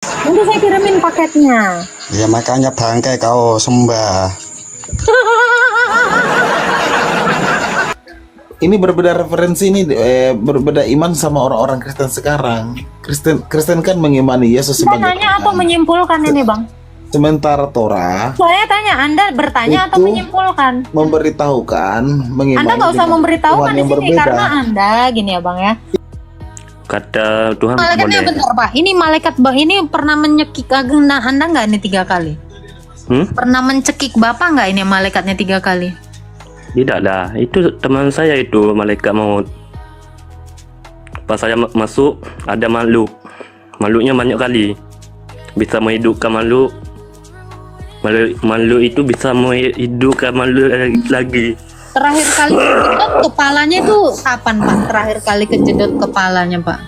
Nanti saya kirimin paketnya. Ya makanya bangkai kau sembah. Ini berbeda referensi ini, berbeda iman sama orang-orang Kristen sekarang. Kristen kan mengimani Yesus Saya sebagai nanya atau Tuhan. menyimpulkan ini, Bang? Sementara Torah Saya tanya, Anda bertanya atau Itu menyimpulkan? memberitahukan, mengimani Anda nggak usah dengan memberitahukan Tuhan di yang sini berbeda. karena Anda gini ya, Bang ya. Kata Tuhan Malaikatnya boleh. benar, Pak. Ini malaikat Bang ini pernah menyekik agenda Anda nggak ini 3 kali? Pernah mencekik Bapak nggak ini malaikatnya 3 kali? Tidak lah, itu teman saya itu malaikat maut. Pas saya masuk ada makhluk. Makhluknya banyak kali. Bisa menghidupkan makhluk. Makhluk itu bisa menghidupkan makhluk lagi. Terakhir kali kejedot kepalanya itu kapan, Pak? Terakhir kali kejedot kepalanya, Pak?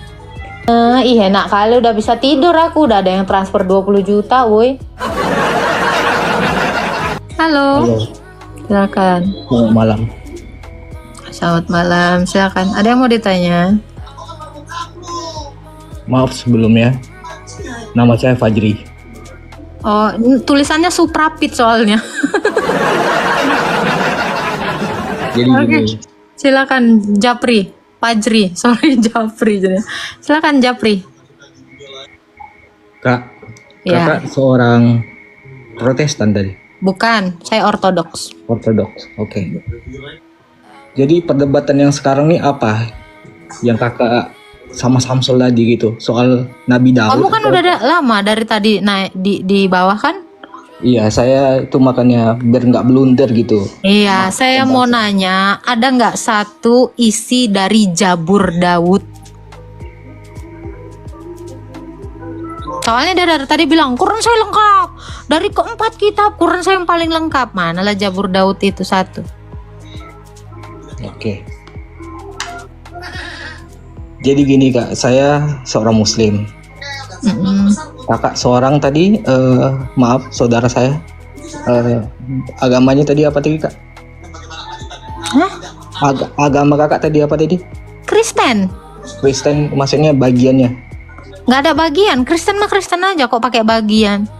Iya, enak kali udah bisa tidur aku. Udah ada yang transfer 20 juta, woi. Halo. Silakan. Selamat malam. Selamat malam. Silakan. Ada yang mau ditanya? Maaf sebelumnya. Nama saya Fajri. Oh, tulisannya Suprapit soalnya. Jadi Oke. gini, Silakan Japri, Fajri. Sorry Japri. Silakan Japri. Kak, Ya. kakak seorang Protestan tadi, Bukan, saya ortodoks. Ortodoks. Oke. Jadi perdebatan yang sekarang nih apa? Yang kakak sama Samsul tadi gitu, soal Nabi Daud. Kamu kan udah lama dari tadi naik di bawah kan? Iya, saya itu makanya biar nggak blunder gitu. Iya, saya mau nanya, ada nggak satu isi dari Jabur Daud? Soalnya dia dari tadi bilang, Quran saya lengkap. Dari keempat kitab, Quran saya yang paling lengkap. Manalah Jabur Daud itu satu. Oke. Jadi gini kak, saya seorang Muslim. Kakak seorang tadi, maaf saudara saya, agamanya tadi apa tadi kak? Hah? Agama kakak tadi apa tadi? Kristen? Kristen maksudnya bagiannya? Nggak ada bagian. Kristen mah Kristen aja kok pakai bagian.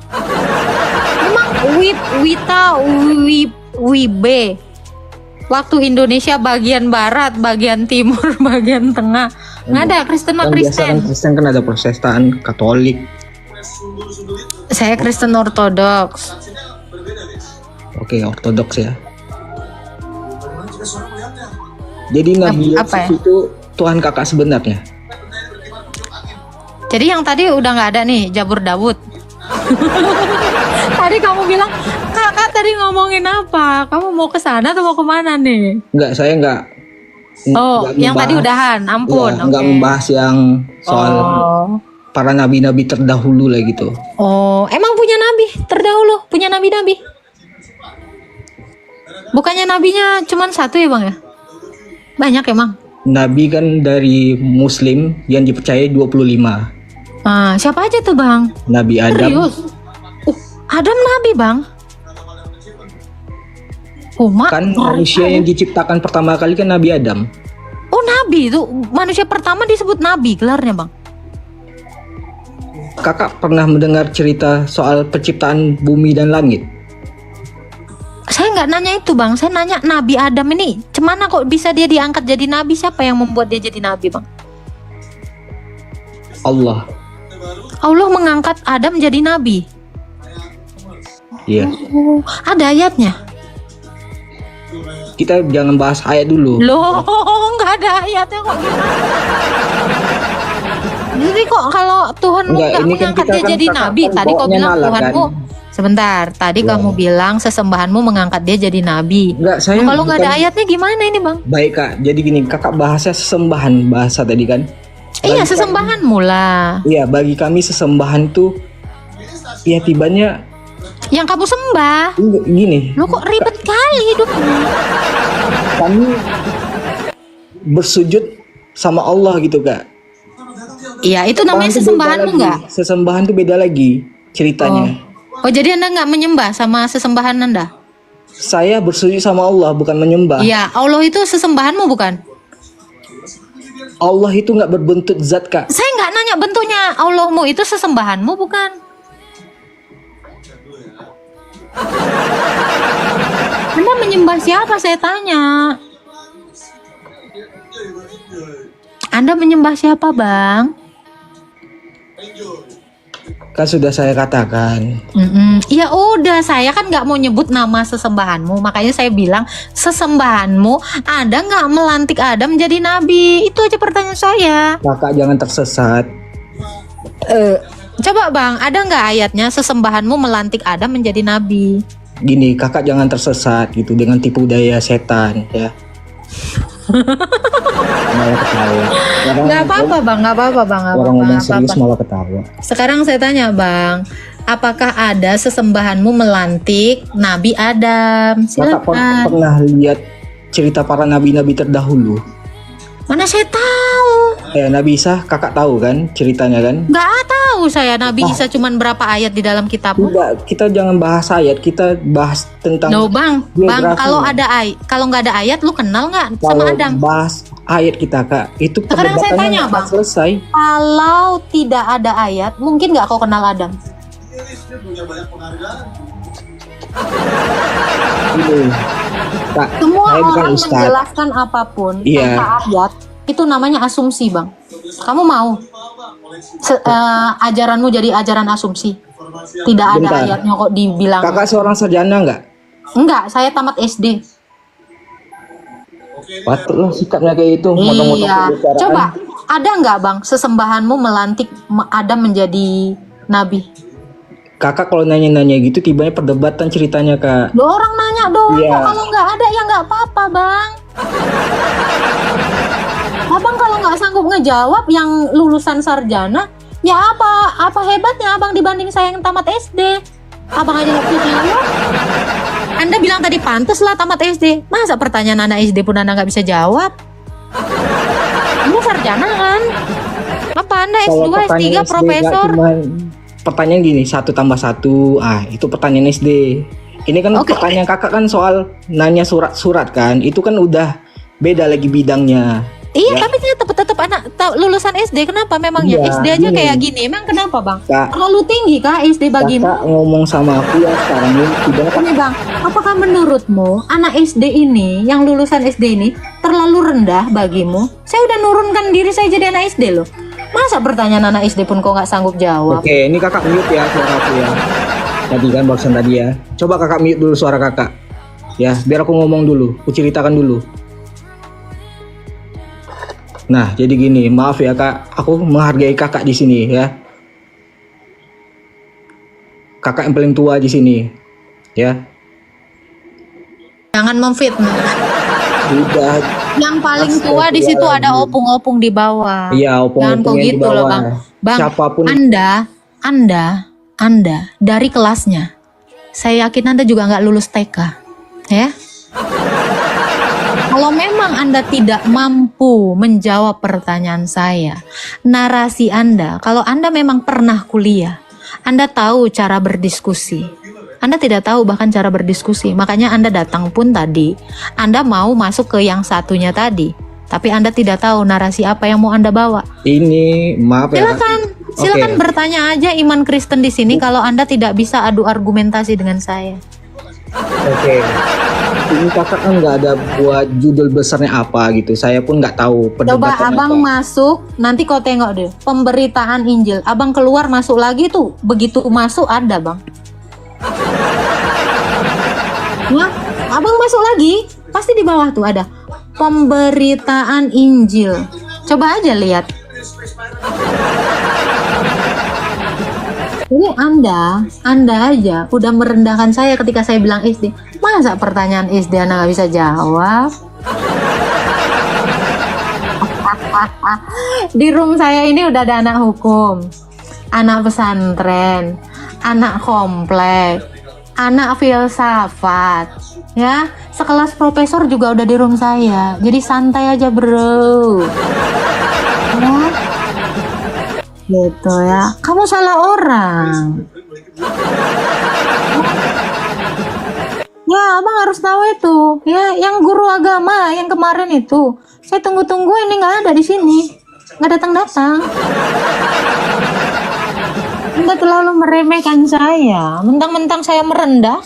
Emang Wibe. Waktu Indonesia bagian barat, bagian timur, bagian tengah. Nggak ada, Kristen mah Kan biasa kan Kristen. Kristen kan ada Protestan, Katolik. Saya Kristen Ortodoks. Oke, Ortodoks ya. Jadi Nabi Apa ya? Yesus itu Tuhan kakak sebenarnya. Jadi yang tadi udah nggak ada nih, Jabur Daud. Tadi kamu bilang, kakak tadi ngomongin apa? Kamu mau ke sana atau mau kemana nih? Enggak, saya enggak. Oh, yang tadi udahan, ampun. Enggak, enggak Oke. membahas yang soal Oh. para nabi-nabi terdahulu lah gitu. Oh, emang punya nabi terdahulu, punya nabi-nabi. Bukannya nabinya cuma satu ya bang ya? Banyak emang. Nabi kan dari Muslim yang dipercaya 25. Ah, siapa aja tuh bang? Nabi Adam, Serius? Adam nabi bang? Oh, kan manusia yang diciptakan pertama kali kan Nabi Adam. Oh nabi itu manusia pertama disebut nabi gelarnya bang. Kakak pernah mendengar cerita soal penciptaan bumi dan langit? Saya nggak nanya itu bang, saya nanya Nabi Adam ini, cemana kok bisa dia diangkat jadi nabi? Siapa yang membuat dia jadi nabi bang? Allah. Allah mengangkat Adam jadi nabi. Iya. Oh, ada ayatnya? Kita jangan bahas ayat dulu. Loh, nggak ada ayatnya kok gimana? Jadi kok kalau Tuhanmu Enggak, nggak ini kan mengangkat kita dia kan jadi kakak nabi? kan Tadi kau bawanya bilang nalar, Tuhanmu. kan? Sebentar, tadi Iya. kamu bilang sesembahanmu mengangkat dia jadi nabi. Enggak, saya Nah, kalau nggak ada bukan- ayatnya gimana ini bang? Baik kak, jadi gini, kakak bahasnya sesembahan bahasa tadi kan? Iya, sesembahanmu lah. Iya, bagi kami sesembahan tuh ya tibanya Yang kamu sembah. gini, Lo kok ribet kali hidupmu? kami bersujud sama Allah gitu kak. Iya, itu namanya sesembahanmu nggak? Sesembahan tuh beda lagi ceritanya. Oh, jadi Anda nggak menyembah sama sesembahan Anda? Saya bersujud sama Allah bukan menyembah. Iya, Allah itu sesembahanmu bukan? Allah itu nggak berbentuk zat kak. Saya nggak nanya tanya bentuknya Allahmu itu sesembahanmu bukan? Anda menyembah siapa saya tanya? Anda menyembah siapa bang? Kan sudah saya katakan. Ya udah, saya kan nggak mau nyebut nama sesembahanmu, makanya saya bilang sesembahanmu ada nggak melantik Adam menjadi nabi? Itu aja pertanyaan saya. Kakak jangan tersesat. Coba bang, ada nggak ayatnya sesembahanmu melantik Adam menjadi nabi? Gini, kakak jangan tersesat gitu dengan tipu daya setan ya. Malah ketawa. Nggak apa-apa bang, nggak apa-apa bang, nggak Orang apa-apa. ngomong nggak serius apa-apa. malah ketawa. Sekarang saya tanya bang, apakah ada sesembahanmu melantik Nabi Adam? Kakak Silakan. pernah lihat cerita para nabi-nabi terdahulu? Mana saya tahu? Nabi Isa, kakak tahu kan ceritanya kan? Nggak tahu saya Nabi Isa cuman berapa ayat di dalam kitabmu? Tidak, kita jangan bahas ayat, kita bahas tentang No bang, biografi. kalau nggak ada ayat, lu kenal nggak sama kalau Adam? bahas ayat kita kak, itu Sekarang saya perdebatannya tanya, nggak akan Bang. selesai. Kalau tidak ada ayat, mungkin nggak kau kenal Adam? Gitu. Kak, Semua saya bukan orang ustadz. menjelaskan apapun Iya. tanpa ayat, itu namanya asumsi bang. Kamu mau ajaranmu jadi ajaran asumsi? Tidak ada Bentar. ayatnya kok dibilang. Kakak seorang sarjana nggak? Enggak, saya tamat SD. Patutlah sikapnya kayak itu. Motong-motong Iya. pembicaraan. Coba, ada nggak bang sesembahanmu melantik Adam menjadi nabi? Kakak kalau nanya-nanya gitu tibanya perdebatan ceritanya kak. Lo orang nanya dong, Iya. kalau nggak ada ya nggak apa-apa bang. Abang kalau nggak sanggup ngejawab yang lulusan sarjana, ya apa hebatnya abang dibanding saya yang tamat SD? Abang aja nggak bisa jawab. Anda bilang tadi pantas lah tamat SD. Masa pertanyaan anak SD pun Anda nggak bisa jawab? Anda sarjana kan? Apa Anda Kalau S2, S3, pertanyaan SD nggak profesor? cuman- pertanyaan gini 1 tambah 1, itu pertanyaan SD. Ini kan Oke. pertanyaan kakak kan soal nanya surat-surat kan, itu kan udah beda lagi bidangnya. Iya, Ya. tapi tetap anak lulusan SD. Kenapa memangnya Iya, SD aja gini. kayak gini? Emang kenapa bang? Kak, Terlalu tinggi kah SD bagimu? kakak ngomong sama aku ya sekarang ini tidak Ini bang, apakah menurutmu anak SD ini, yang lulusan SD ini terlalu rendah bagimu? Saya udah nurunkan diri saya jadi anak SD loh. Masa pertanyaan anak SD pun kok nggak sanggup jawab? Oke, ini kakak mute ya suara aku ya. Tadi kan barusan tadi ya. Coba kakak mute dulu suara kakak. Ya, biar aku ngomong dulu, aku ceritakan dulu. Nah, jadi gini, maaf ya kak, aku menghargai kakak di sini ya. Kakak yang paling tua di sini, ya. Jangan memfitnah. Udah, Yang paling tua di situ ada opung-opung di bawah. iya, Jangan kok opung-opung yang di gitu loh bawah. bang. Bang, Siapapun Anda dari kelasnya, saya yakin Anda juga nggak lulus TK, ya. Kalau memang Anda tidak mampu menjawab pertanyaan saya, narasi Anda, kalau Anda memang pernah kuliah, Anda tahu cara berdiskusi. Anda tidak tahu bahkan cara berdiskusi, makanya Anda datang pun tadi, Anda mau masuk ke yang satunya tadi, tapi Anda tidak tahu narasi apa yang mau Anda bawa. ini, maaf ya. Kak. Silakan Oke. bertanya aja iman Kristen di sini kalau Anda tidak bisa adu argumentasi dengan saya. Oke. Ini kakak kan nggak ada buat judul besarnya apa gitu. Saya pun nggak tahu Coba perdebatannya abang apa. masuk, nanti kau tengok deh. Pemberitaan Injil. Abang keluar masuk lagi tuh. Begitu masuk ada bang. Nah, abang masuk lagi. Pasti di bawah tuh ada. Pemberitaan Injil. Coba aja lihat. Jadi Anda aja udah merendahkan saya ketika saya bilang SD. Masa pertanyaan SD Anda nggak bisa jawab? Di room saya ini udah ada anak hukum, anak pesantren, anak komplek, anak filsafat, ya sekelas profesor juga udah di room saya. Jadi santai aja bro. Ya. Gitu ya. Kamu salah orang. Ya, abang harus tahu itu. Ya, yang guru agama yang kemarin itu. Saya tunggu-tunggu ini nggak ada di sini. nggak datang-datang. Anda terlalu meremehkan saya. Mentang-mentang saya merendah,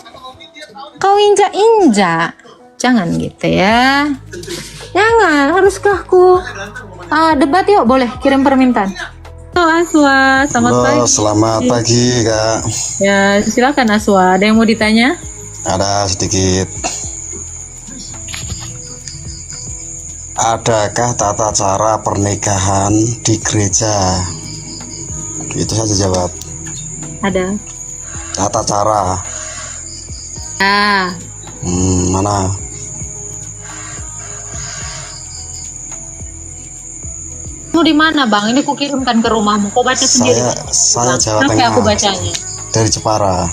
kau injak-injak. Jangan gitu ya. Jangan, haruskah ku debat yuk, boleh kirim permintaan. Halo Aswa, selamat Halo, pagi. selamat pagi Kak. Ya, silakan Aswa. Ada yang mau ditanya? Ada sedikit. Adakah tata cara pernikahan di gereja? Itu saja jawab. Ada. Tata cara. Ah, Mana? kamu di mana Bang? Ini ku kirimkan ke rumahmu. Kau baca sendiri. Saya Jawa Sampai Tengah. aku bacanya. Dari Jepara.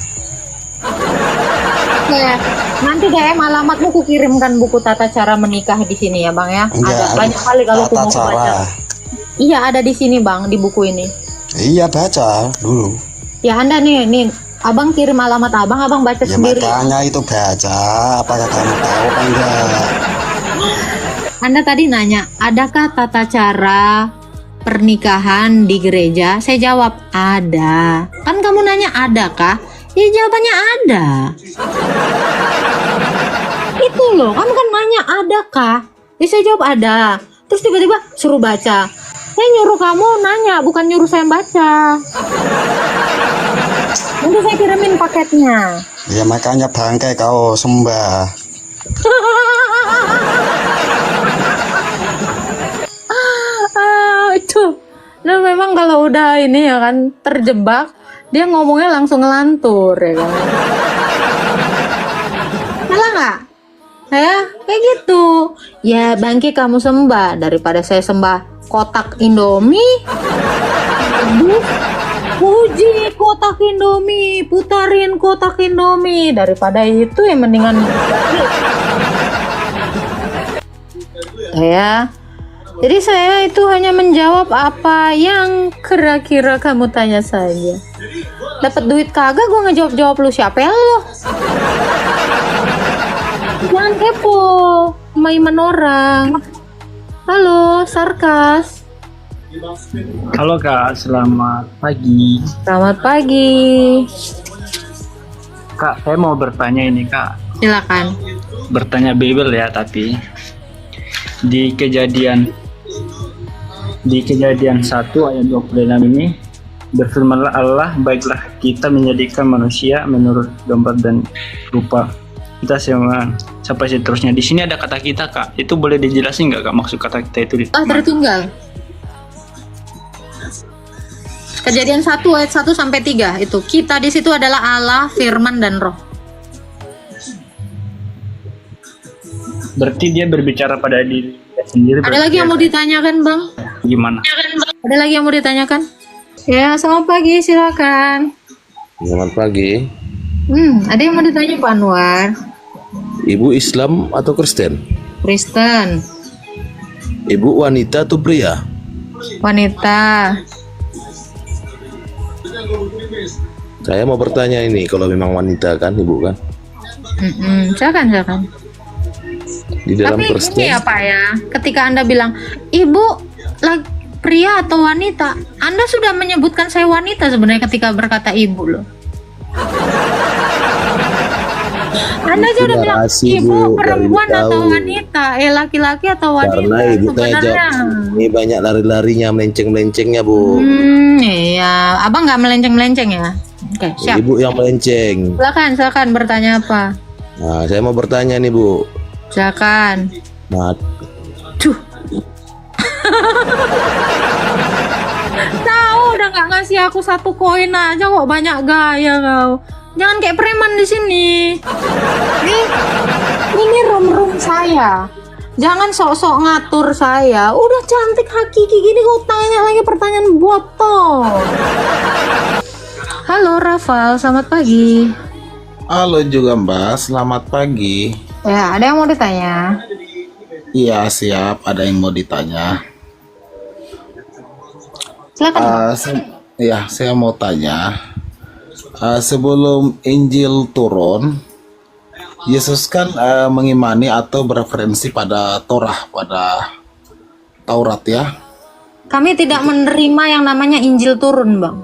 Oke, nanti DM alamatmu ku kirimkan buku tata cara menikah di sini ya Bang ya. Enggak, Ada banyak kali kalau aku tata mau cara. baca. Iya, ada di sini Bang, di buku ini. Iya, baca dulu. Ya Anda nih Abang kirim alamat Abang baca Ya sendiri. makanya itu baca. Apakah kamu tahu apa enggak? Anda tadi nanya, adakah tata cara pernikahan di gereja? Saya jawab, ada. Kan kamu nanya adakah? Ya jawabannya ada. Itu loh, kamu kan nanya adakah? Ya saya jawab ada. Terus tiba-tiba suruh baca. Saya nyuruh kamu nanya, bukan nyuruh saya baca. Nanti saya kirimin paketnya. Ya makanya bangkai kau sembah. Itu nah memang kalau udah ini ya kan terjebak, dia ngomongnya langsung ngelantur ya kan. Salah nggak? Ya kayak gitu. Ya bangke kamu sembah daripada saya sembah kotak Indomie. Puji kotak Indomie, putarin kotak Indomie, daripada itu ya mendingan ya. Jadi saya itu hanya menjawab apa yang kira-kira kamu tanya saja. Dapat duit kagak, gue ngejawab-jawab lu siapa ya lo? Jangan kepo sama iman orang. Halo, Sarkas. Halo Kak, selamat pagi. Selamat pagi. Kak, saya mau bertanya ini Kak. Silakan. Bertanya Bible ya, tapi di kejadian 1 ayat 26 ini berfirmanlah Allah, baiklah kita menjadikan manusia menurut gambar dan rupa kita semua sampai seterusnya. Di sini ada kata kita Kak, itu boleh dijelasin nggak Kak maksud kata kita itu? Tertunggal. Kejadian 1 ayat 1 sampai 3 itu kita di situ adalah Allah, Firman dan Roh. Berarti dia berbicara pada diri sendiri. Ada lagi yang mau ditanyakan Bang? Gimana? Ada lagi yang mau ditanyakan? Ya, selamat pagi, silakan. Selamat pagi. Ada yang mau ditanya Pak Anwar? Ibu Islam atau Kristen? Kristen, Ibu wanita atau pria? wanita. Saya mau bertanya ini, kalau memang wanita kan Ibu kan? Silakan. Di dalam Tapi Kristen, ini ya Pak ya, ketika Anda bilang, Ibu pria atau wanita, Anda sudah menyebutkan saya wanita sebenarnya ketika berkata ibu loh. Anda aja udah bilang, Narasi, ibu Bu, perempuan biar atau tahu. wanita, laki-laki atau wanita. karena Ibu tanya sebenarnya. ini banyak lari-larinya, melenceng-melencengnya Bu. Iya, Abang nggak melenceng-melenceng ya? Oke, siap. Ibu yang melenceng. Silakan bertanya apa? Nah, saya mau bertanya nih Bu. Silakan. Nah, Duh. Tahu udah nggak ngasih aku 1 koin aja kok banyak gaya kau. Jangan kayak preman di sini. Ini room saya. Jangan sok-sok ngatur saya. Udah cantik hakiki gini kau tanya lagi pertanyaan botol. Halo Rafal, selamat pagi. Halo juga Mbak, selamat pagi. Ya, ada yang mau ditanya? Iya siap, ada yang mau ditanya. Silakan. Saya mau tanya. Sebelum Injil turun, Yesus kan mengimani atau bereferensi pada Torah, pada Taurat ya. Kami tidak menerima yang namanya Injil turun, Bang.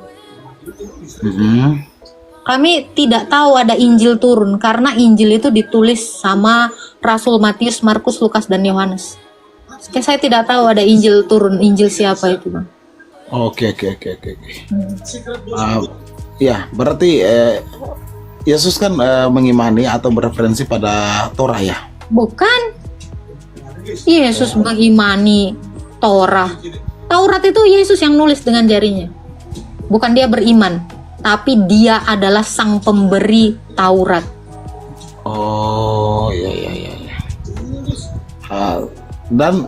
Kami tidak tahu ada Injil turun karena Injil itu ditulis sama Rasul Matius, Markus, Lukas, dan Yohanes. Saya tidak tahu ada Injil turun. Injil siapa itu, Bang? Oke. Ya, berarti Yesus kan mengimani atau bereferensi pada Torah ya? Bukan. Yesus mengimani Torah. Taurat itu Yesus yang nulis dengan jarinya. Bukan dia beriman, tapi dia adalah sang pemberi Taurat. Oh, iya. Dan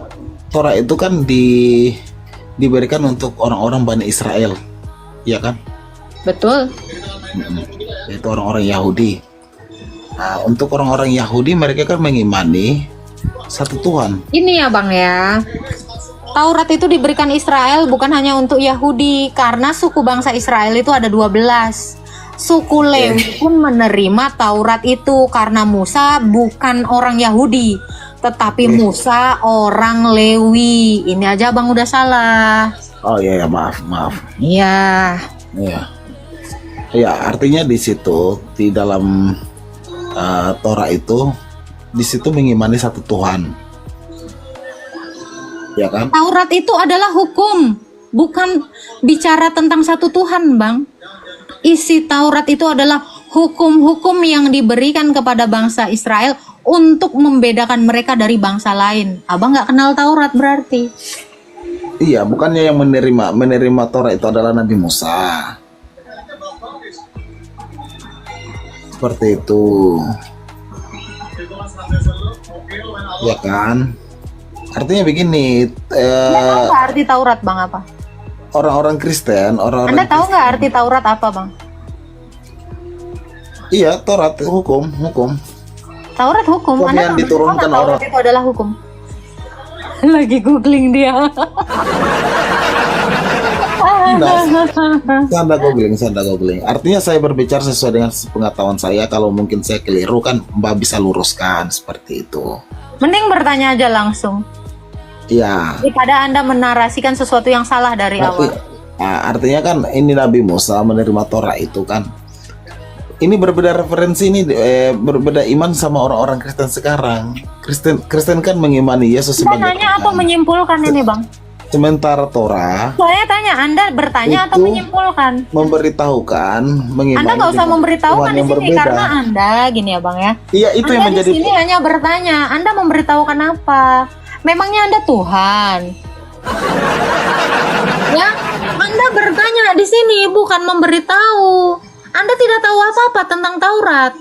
Torah itu kan diberikan untuk orang-orang Bani Israel, ya kan? Betul. Itu orang-orang Yahudi. Nah, untuk orang-orang Yahudi mereka kan mengimani satu Tuhan. Ini ya Bang ya. Taurat itu diberikan Israel bukan hanya untuk Yahudi, karena suku bangsa Israel itu ada 12. Suku Lewi pun menerima Taurat itu karena Musa bukan orang Yahudi, tetapi Musa orang Lewi. Ini aja Bang udah salah. Oh iya, maaf. Iya. Ya, artinya di situ di dalam Torah itu di situ mengimani satu Tuhan. Ya kan? Taurat itu adalah hukum, bukan bicara tentang satu Tuhan, Bang. Isi Taurat itu adalah hukum-hukum yang diberikan kepada bangsa Israel untuk membedakan mereka dari bangsa lain. Abang nggak kenal Taurat berarti? Iya, bukannya yang menerima Torah itu adalah Nabi Musa. Seperti itu. Ya kan? Artinya begini, Anda tahu nggak arti Taurat, Bang, apa? orang-orang Kristen, Anda tahu nggak arti Taurat apa, Bang? Iya, Taurat hukum. Taurat hukum. Hukum Anda yang tahu diturunkan nggak Taurat orang. itu adalah hukum? Lagi googling dia. Sanda googling. Artinya saya berbicara sesuai dengan pengetahuan saya. Kalau mungkin saya keliru kan Mbak bisa luruskan seperti itu. Mending bertanya aja langsung Iya. daripada Anda menarasikan sesuatu yang salah dari awal. Artinya kan ini Nabi Musa menerima Torah itu kan. Ini berbeda referensi ini, berbeda iman sama orang-orang Kristen sekarang. Kristen kan mengimani Yesus Anda sebagai nanya Tuhan. atau menyimpulkan ini, Bang? Sementara Torah Saya tanya, Anda bertanya atau Itu menyimpulkan? memberitahukan mengimani Anda nggak usah dengan memberitahukan Tuhan di yang sini berbeda. karena Anda gini ya Bang ya. Iya, itu yang Anda menjadi di sini hanya bertanya. Anda memberitahukan apa? Memangnya Anda Tuhan? Ya, Anda bertanya di sini bukan memberitahu. Anda tidak tahu apa-apa tentang Taurat.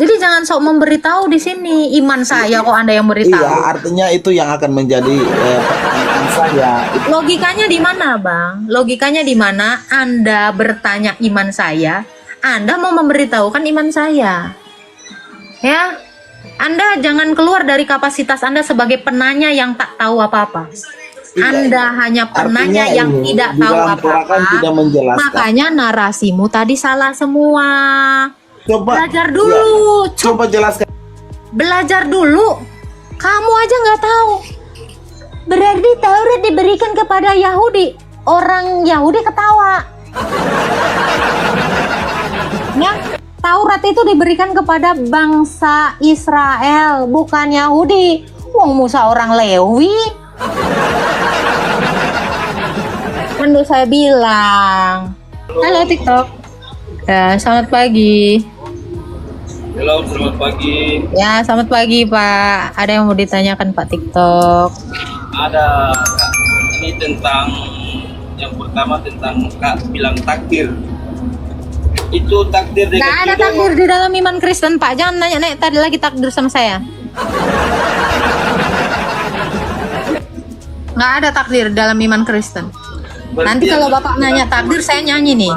Jadi jangan sok memberitahu di sini. Iman saya kok Anda yang beritahu. Iya, artinya itu yang akan menjadi pertanyaan saya. Logikanya di mana, Bang? Logikanya di mana Anda bertanya iman saya? Anda mau memberitahukan iman saya. Ya. Anda jangan keluar dari kapasitas Anda sebagai penanya yang tak tahu apa-apa. Anda hanya penanya Artinya yang ini, tidak di tahu dalam Torah kan apa-apa. tidak menjelaskan. Makanya narasimu tadi salah semua. Coba Belajar dulu. Coba jelaskan. Belajar dulu. Kamu aja nggak tahu. Berarti Taurat diberikan kepada Yahudi. Orang Yahudi ketawa. Ya, Taurat itu diberikan kepada bangsa Israel, bukan Yahudi. Wong Musa orang Lewi. Kan dulu saya bilang. Halo TikTok. Ya, selamat pagi. Halo, selamat pagi. Ya, selamat pagi Pak. Ada yang mau ditanyakan Pak TikTok? Ada Kak, ini tentang yang pertama tentang Kak bilang takdir. Itu takdir Nggak ada takdir di dalam iman Kristen Pak. Jangan nanya-nanya tadi lagi takdir sama saya. Nggak ada takdir dalam iman Kristen. Nanti kalau Bapak nanya takdir, saya nyanyi nih.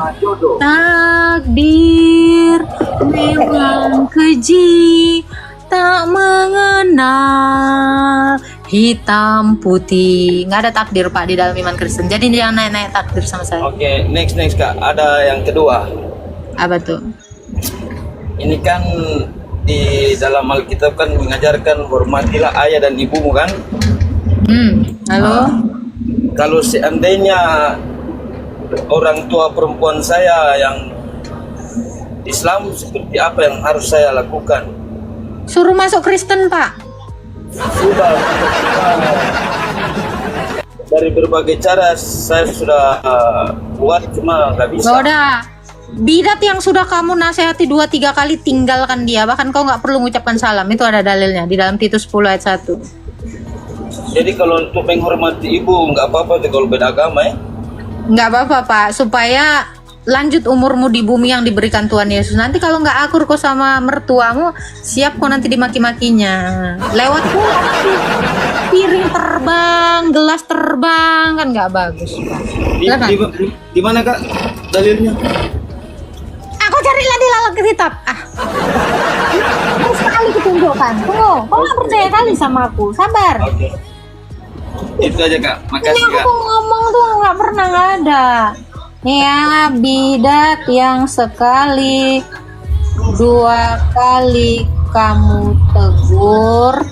Takdir memang keji, tak mengenal hitam putih. Nggak ada takdir Pak di dalam iman Kristen. Jadi jangan nanya-nanya takdir sama saya. Oke, next Kak. Ada yang kedua. Apa tuh? Ini kan di dalam Alkitab kan mengajarkan hormatilah ayah dan ibumu kan? Halo? kalau seandainya orang tua perempuan saya yang Islam, seperti apa yang harus saya lakukan? Suruh masuk Kristen, Pak. Sudah dari berbagai cara saya sudah buat, cuma nggak bisa. Udah. Bidat yang sudah kamu nasihati 2-3 kali, tinggalkan dia. Bahkan kau nggak perlu mengucapkan salam. Itu ada dalilnya di dalam Titus 10 ayat 1. Jadi kalau untuk menghormati ibu nggak apa-apa tuh kalau beda agama ya? Nggak apa-apa, Pak, supaya lanjut umurmu di bumi yang diberikan Tuhan Yesus. Nanti kalau nggak akur kau sama mertuamu, siap kau nanti dimaki-makinya. Lewat pula nanti piring terbang, gelas terbang, kan nggak bagus, Pak. Silakan. Di mana Kak dalilnya? Aku carilah di dalam kitab. Harus sekali kutunjukkan. Tunggu, kau nggak percaya kali sama aku. Sabar. Oke. Itu aja Kak. Ini Makasih Kak. aku ngomong tuh nggak pernah nggak ada. Ya, bidat yang sekali 2 kali kamu tegur,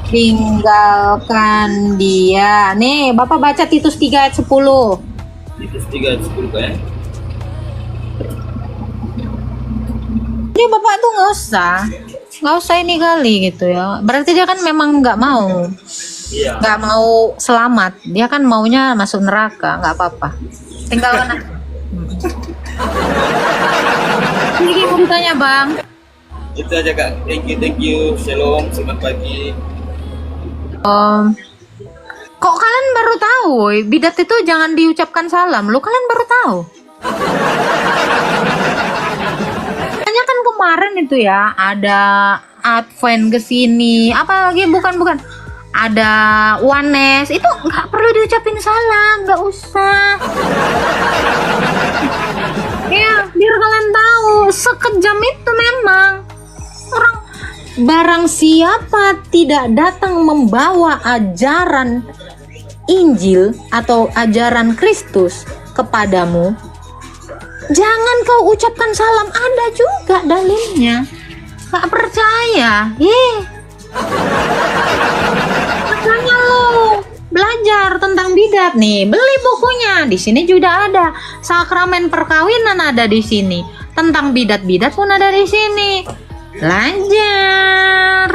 tinggalkan dia. Nih, Bapak baca Titus 3 ayat 10. Titus 3 ayat 10 Kak ya. Jadi Bapak tuh nggak usah ini kali gitu ya. Berarti dia kan memang nggak mau. Iya. Nggak mau selamat, dia kan maunya masuk neraka. Nggak apa-apa, tinggalkan aja. Ini mau ditanya, Bang. Itu aja Kak. Thank you. Shalom, selamat pagi. Kok kalian baru tahu, woy? Bidat itu jangan diucapkan salam. Lu kalian baru tahu? Hanya kan kemarin itu ya, ada Advent kesini, apalagi bukan. Ada Wanes, itu nggak perlu diucapin salam, nggak usah. Ya, biar kalian tahu, sekejam itu memang. Orang barang siapa tidak datang membawa ajaran Injil atau ajaran Kristus kepadamu, jangan kau ucapkan salam. Ada juga dalilnya. Nggak percaya? Makanya lo belajar tentang bidat nih, beli bukunya. Di sini juga ada. Sakramen perkawinan ada di sini. Tentang bidat-bidat pun ada di sini. Belajar.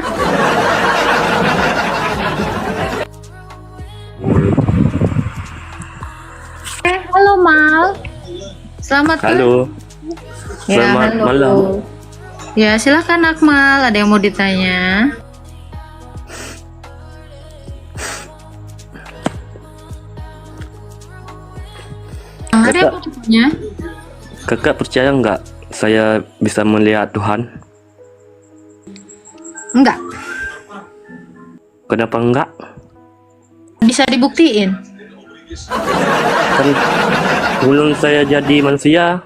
Halo Mal. Selamat Halo. Ya, Selamat halo. malam. Ya, silakan Akmal, ada yang mau ditanya? Ada yang mau ditanya? Kakak percaya nggak saya bisa melihat Tuhan? Enggak. Kenapa enggak? Bisa dibuktiin? Kan sebelum saya jadi manusia,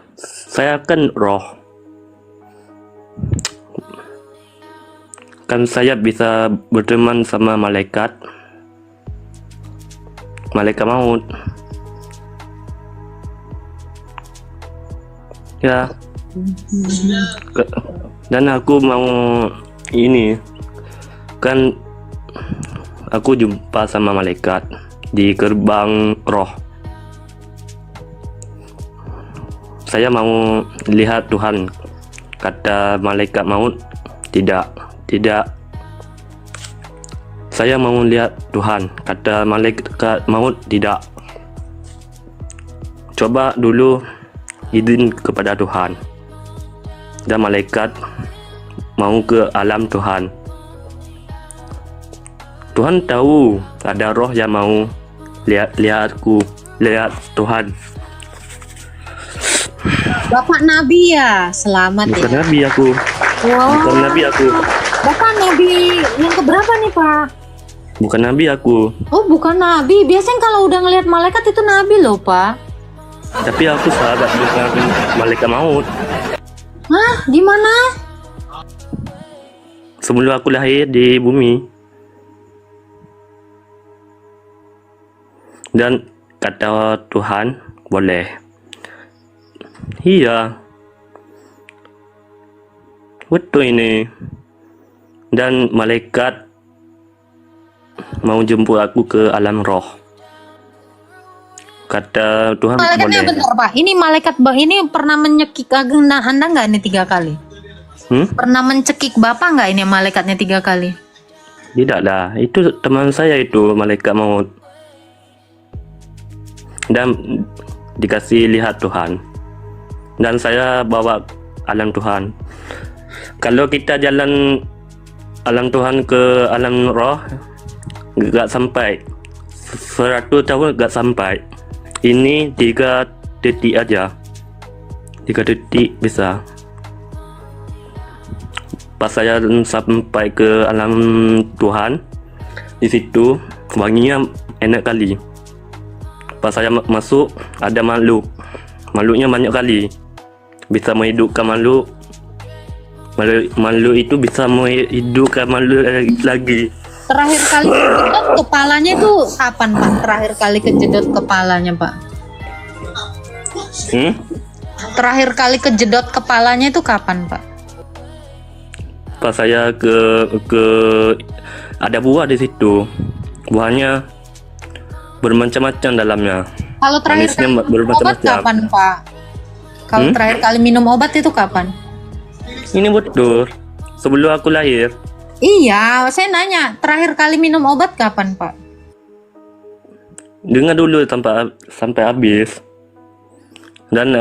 saya kan roh. Kan saya bisa berteman sama malaikat maut. Ya. Dan aku mau ini, kan aku jumpa sama malaikat di gerbang roh. Saya mau lihat Tuhan. Kata malaikat maut, tidak. Saya mau lihat Tuhan. Kata malaikat maut, tidak. Coba dulu izin kepada Tuhan. Dan malaikat mau ke alam Tuhan. Tuhan tahu ada roh yang mau lihatku, lihat Tuhan. Bapak Nabi ya, selamat Bukan ya. nabi aku. Wow. Bukan nabi aku. Bapak Nabi yang keberapa nih Pak? Bukan nabi aku. Oh bukan Nabi, biasanya kalau udah ngelihat malaikat itu Nabi loh Pak. Tapi aku sahabat dengan malaikat maut. Hah, gimana? Sebelum aku lahir di bumi. Dan kata Tuhan, boleh. Iya. Betul ini. Dan malaikat mau jemput aku ke alam roh. Kata Tuhan Malaikatnya boleh. benar Pak. Ini malaikat ini pernah menyekik agenda Anda nggak ini 3 kali? Pernah mencekik Bapak nggak ini malaikatnya 3 kali? Tidak lah, itu teman saya itu malaikat maut. Dan dikasih lihat Tuhan. Dan saya bawa alam Tuhan. Kalau kita jalan alam Tuhan ke alam roh, gak sampai 100 tahun gak sampai. Ini 3 detik aja, 3 detik bisa. Pas saya sampai ke alam Tuhan, di situ wanginya enak kali. Pas saya masuk, ada makhluknya banyak kali, bisa menghidupkan makhluk itu bisa menghidupkan makhluk lagi. Terakhir kali kejedot kepalanya itu kapan Pak? Terakhir kali kejedot kepalanya Pak? Terakhir kali kejedot kepalanya itu kapan Pak? Pas saya ke ada buah di situ, buahnya bermacam-macam dalamnya. Kalau terakhir Manisnya kali minum obat bermacam-macam. kapan Pak? Kalau terakhir kali minum obat itu kapan? Ini betul sebelum aku lahir. Iya, saya nanya terakhir kali minum obat kapan Pak? Dengar dulu sampai habis. Dan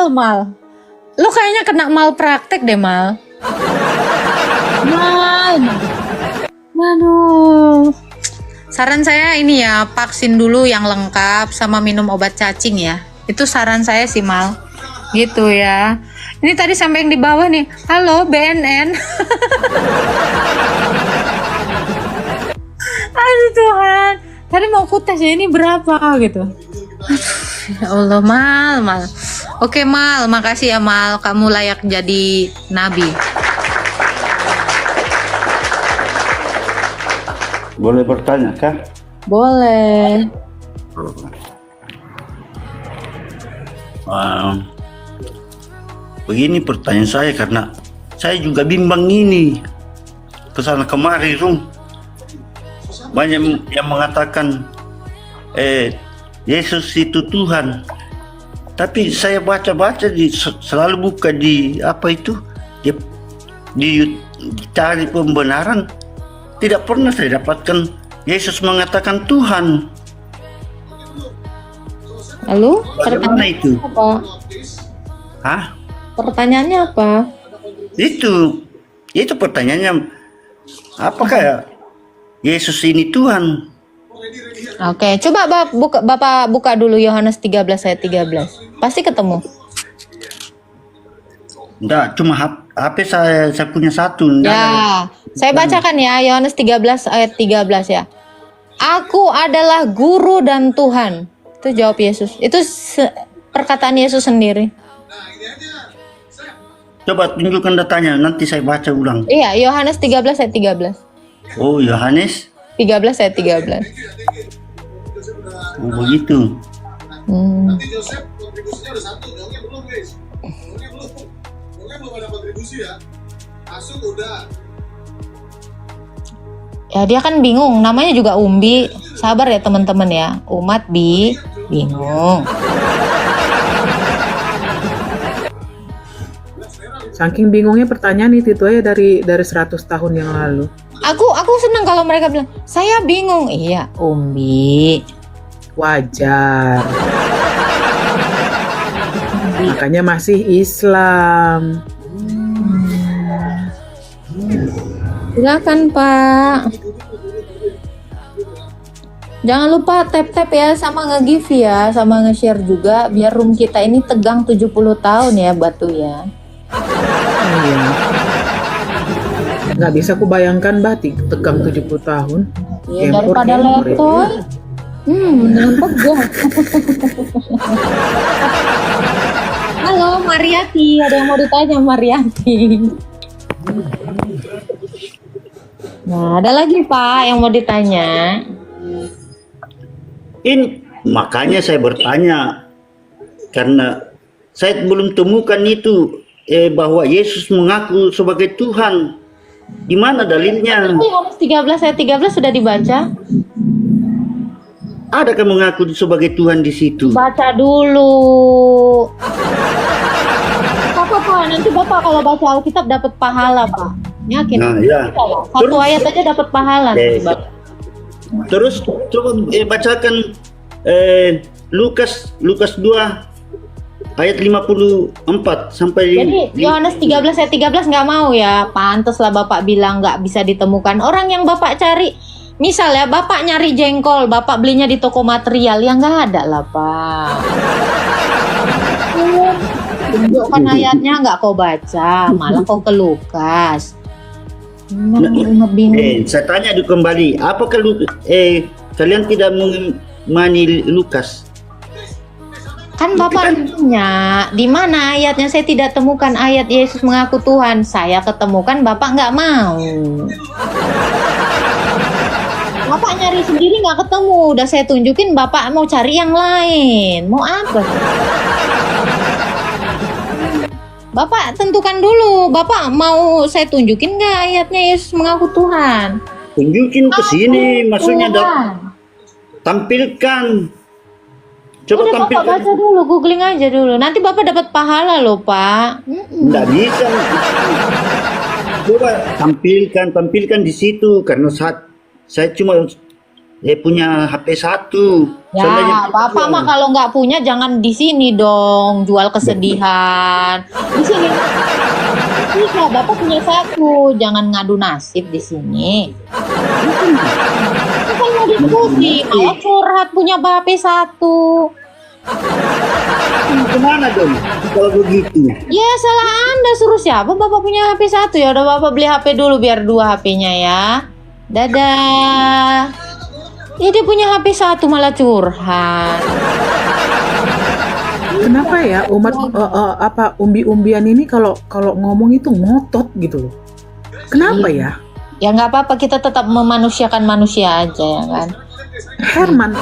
Mal, lu kayaknya kena malpraktek deh Mal. Waduh. Saran saya ini ya, vaksin dulu yang lengkap sama minum obat cacing ya. Itu saran saya sih Mal. Gitu ya. Ini tadi sampai yang di bawah nih. Halo BNN. Aduh Tuhan. Tadi mau aku tes ya ini berapa gitu. Ya Allah Mal. Oke Mal, makasih ya Mal. Kamu layak jadi nabi. Boleh bertanya kah? Boleh. Begini pertanyaan saya karena saya juga bimbang ini kesana kemari Rum. Banyak yang mengatakan Yesus itu Tuhan, tapi saya baca-baca selalu buka di apa itu di cari pembenaran, tidak pernah saya dapatkan Yesus mengatakan Tuhan. Lalu Bagaimana itu? apa? Hah? Pertanyaannya apa? Itu pertanyaannya, apakah Yesus ini Tuhan? Oke, coba Bapak buka dulu Yohanes 13 ayat 13. Pasti ketemu. Enggak, cuma HP saya punya satu. Ya, saya bacakan ya Yohanes 13 ayat 13 ya. Aku adalah guru dan Tuhan. Itu jawab Yesus. Itu perkataan Yesus sendiri. Coba tunjukkan datanya, nanti saya baca ulang. Iya, Yohanes 13 ayat 13. Oh, Yohanes 13 ayat 13. Oh, begitu. Ya dia kan bingung, namanya juga Umbi. Sabar ya teman-teman ya. Umat bingung. Saking bingungnya pertanyaan itu aja dari 100 tahun yang lalu. Aku senang kalau mereka bilang, "Saya bingung." Iya, Umbi. Wajar. Makanya masih Islam. Silakan Pak. Jangan lupa tap-tap ya sama nge-give ya, sama nge-share juga biar room kita ini tegang 70 tahun ya Batu ya. Iya. Nggak bisa kubayangkan batik tegang 70 tahun. Ya, daripada letoy. Dengan tegang. Halo Mariati, ada yang mau ditanya Mariati. Nah, ada lagi Pak yang mau ditanya. Ini makanya saya bertanya karena saya belum temukan itu bahwa Yesus mengaku sebagai Tuhan. Di mana dalilnya? Yohanes 13 ayat 13 sudah dibaca? Adakah mengaku sebagai Tuhan di situ? Baca dulu. Pak, nanti Bapak kalau baca Alkitab dapat pahala, Pak. Yakin? Nah, ya. Satu ayat aja dapat pahala. Eh, Terus coba bacakan Lukas 2 ayat 54 sampai Jadi Yohanes 13 ayat 13 nggak mau ya. Pantaslah Bapak bilang nggak bisa ditemukan. Orang yang Bapak cari, misalnya Bapak nyari jengkol, Bapak belinya di toko material, ya nggak ada lah, Pak. Tunjukkan ayatnya nggak kau baca, malah kau ke Lukas. Bingung. saya tanya kembali, apakah kalian tidak mengimani Lukas? Kan Bapak nanya, di mana ayatnya? Saya tidak temukan ayat Yesus mengaku Tuhan. Saya ketemukan, Bapak nggak mau. Bapak nyari sendiri nggak ketemu. Udah saya tunjukin, Bapak mau cari yang lain. Mau apa? Bapak tentukan dulu. Bapak mau saya tunjukin nggak ayatnya Yesus mengaku Tuhan? Tunjukin ke sini, maksudnya Tuhan. tampilkan. Coba Udah Bapak tampilkan. baca dulu, googling aja dulu. Nanti Bapak dapat pahala loh, Pak. Nggak bisa. Coba tampilkan di situ, karena saya cuma punya HP 1. Ya, Bapak mah kalau nggak punya jangan di sini dong, jual kesedihan. Di sini. Bisa, Bapak punya 1, jangan ngadu nasib di sini. Bukan mau diskusi, malah curhat punya HP 1. Kemana dong kalau begitu? Ya salah Anda, suruh siapa? Bapak punya HP 1 ya, udah Bapak beli HP dulu biar 2 HP-nya ya. Dadah. Ya dia punya HP 1 malah curhat. Kenapa ya umat umbi-umbian ini kalau ngomong itu ngotot gitu loh? Kenapa ya? Ya nggak apa-apa, kita tetap memanusiakan manusia aja ya kan. Herman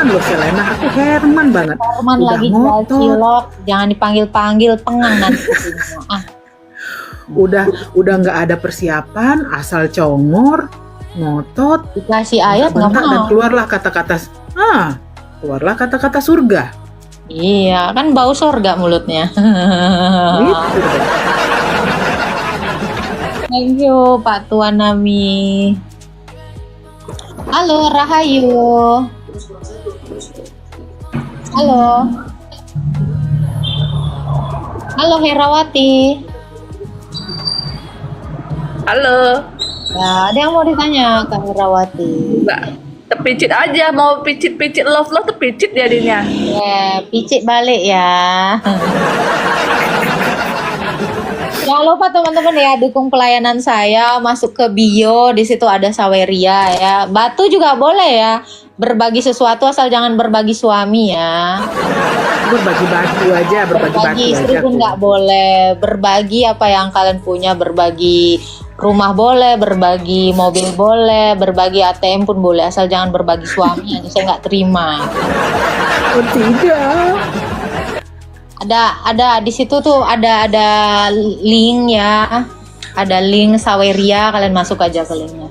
loh Selena, aku Herman banget. Herman Udah lagi ngotot. cilok, jangan dipanggil-panggil, pengang nanti. Udah nggak ada persiapan, asal congor, ngotot, Dikasih ayat nggak bentak, dan mau. keluarlah kata-kata surga. Iya, kan bau sorga mulutnya. Gitu. Thank you Pak Tuan Nami. Halo Rahayu. Halo. Halo Herawati. Halo, Ya, ada yang mau ditanya ke Herawati. Mbak. Terpicit aja, mau picit-picit love terpicit jadinya. Ya, picit balik ya. Jangan lupa teman-teman ya, dukung pelayanan saya, masuk ke bio, di situ ada Saweria ya. Batu juga boleh ya. Berbagi sesuatu asal jangan berbagi suami ya. Berbagi batu aja, Berbagi istri pun nggak boleh. Berbagi apa yang kalian punya, berbagi rumah boleh, berbagi mobil boleh, berbagi ATM pun boleh, asal jangan berbagi suami aja. Saya nggak terima. Oh, tidak. Ada di situ tuh ada link ya. Ada link Saweria, kalian masuk aja ke linknya.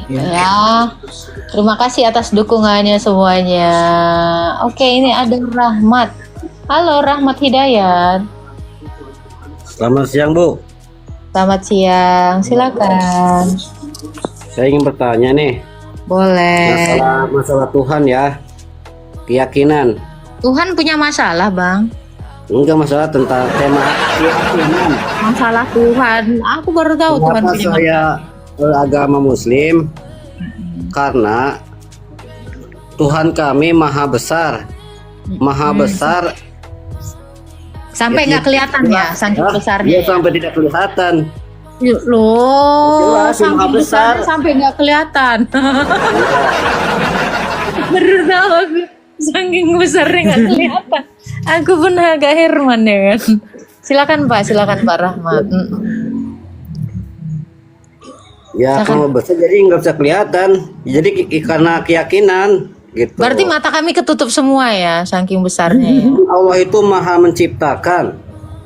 Ya. Terima kasih atas dukungannya semuanya. Oke, ini ada Rahmat. Halo Rahmat Hidayat. Selamat siang Bu. Selamat siang, silakan. Saya ingin bertanya nih. Boleh. Masalah Tuhan ya. Keyakinan. Tuhan punya masalah, Bang. Enggak, masalah tentang tema keyakinan. Masalah Tuhan. Aku baru tahu Tuhan Kenapa punya saya agama Muslim? Karena Tuhan kami maha besar. Maha besar. Sampai nggak kelihatan ya, saking besarnya. Iya, sampai tidak kelihatan. Loh, Jelas, saking maha besar. besarnya sampai nggak kelihatan. Baru tahu aku. Saking besarnya nggak kelihatan. Aku pun agak Herman ya kan. Silakan Pak Rahmat. Ya, kalau besar jadi nggak bisa kelihatan. Jadi karena keyakinan gitu. Berarti mata kami ketutup semua ya, saking besarnya ya. Allah itu maha menciptakan.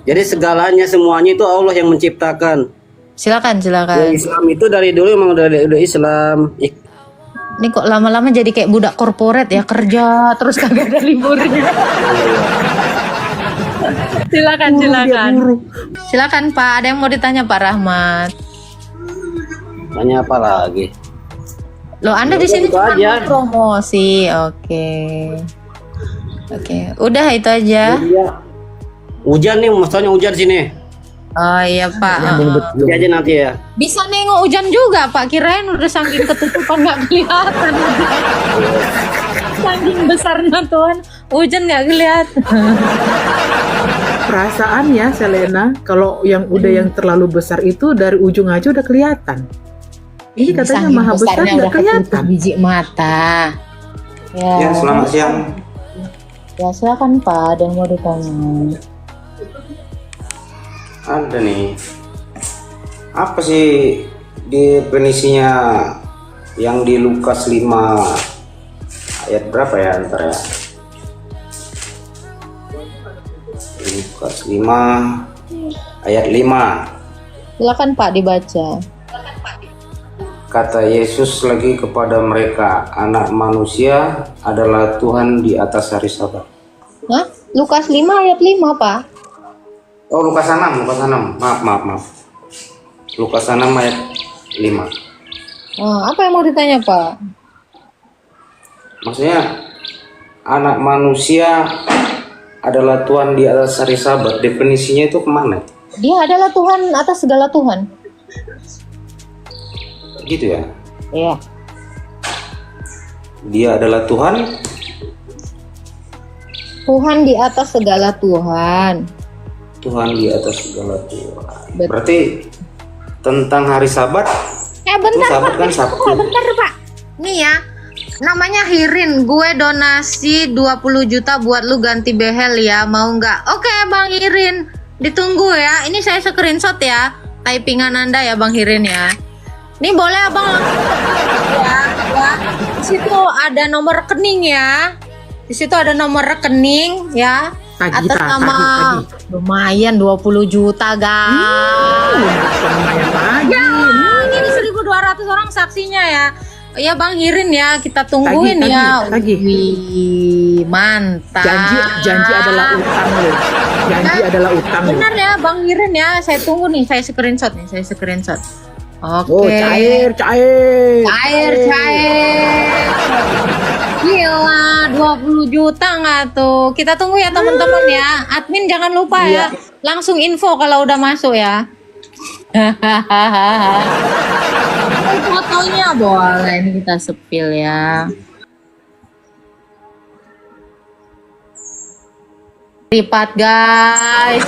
Jadi segalanya semuanya itu Allah yang menciptakan. Silakan, Ya, silakan. Islam itu dari dulu emang udah Islam. Ini kok lama-lama jadi kayak budak korporat ya, kerja terus kagak ada liburnya. Silakan, silakan. Silakan Pak, ada yang mau ditanya Pak Rahmat? Tanya apa lagi? Loh, Anda di sini Itu cuma aja. mau promosi. Oke. Oke, udah itu aja. Iya. Hujan nih, masalahnya hujan sini. Oh iya Pak. Nanti aja nanti ya. Bisa nengok hujan juga Pak, kirain udah saking ketutupan nggak kelihatan. Saking besarnya Tuhan, hujan nggak kelihatan. Perasaan ya Selena, kalau yang udah yang terlalu besar itu dari ujung aja udah kelihatan. Ini katanya Saking maha besar besarnya nggak udah ketutup kelihatan. biji mata. Ya, selamat siang. Ya silakan Pak, ada yang mau ditanya. Ada nih. Apa sih definisinya yang di Lukas 5 ayat berapa ya ntar ya? Lukas 5 ayat 5. Silakan Pak dibaca. Kata Yesus lagi kepada mereka, Anak manusia adalah Tuhan di atas hari Sabat. Hah? Lukas 5 ayat 5 Pak. Oh, Lukas 6. Maaf. Lukas 6 ayat 5. Apa yang mau ditanya Pak? Maksudnya anak manusia adalah Tuhan di atas hari Sabat. Definisinya itu kemana? Dia adalah Tuhan atas segala Tuhan. Gitu ya? Iya. Dia adalah Tuhan. Tuhan di atas segala Tuhan. Tuhan di atas segala Tuhan. Berarti tentang hari Sabat. Bentar itu Sabat Pak, kan Sabtu. bentar Pak. Nih ya, namanya Hirin. Gue donasi 20 juta buat lu ganti behel ya, mau nggak? Oke Bang Hirin, ditunggu ya. Ini saya screenshot ya, typingan Anda ya Bang Hirin ya. Nih boleh Abang langsung ya. Di situ ada nomor rekening ya. Di situ ada nomor rekening ya. Atas nama lumayan 20 juta guys. Ya, ini 1.200 orang saksinya ya. Ya Bang Hirin ya, kita tungguin ya. Wih, mantap. Janji adalah utang loh. Janji adalah utang loh. Benar ya Bang Hirin ya, saya tunggu nih, saya screenshot nih, Oke. Oh, cair. Gila, 20 juta nggak tuh? Kita tunggu ya teman-teman ya. Admin jangan lupa ya. Langsung info kalau udah masuk ya. Fotonya boleh, ini kita sepil ya. Lipat guys.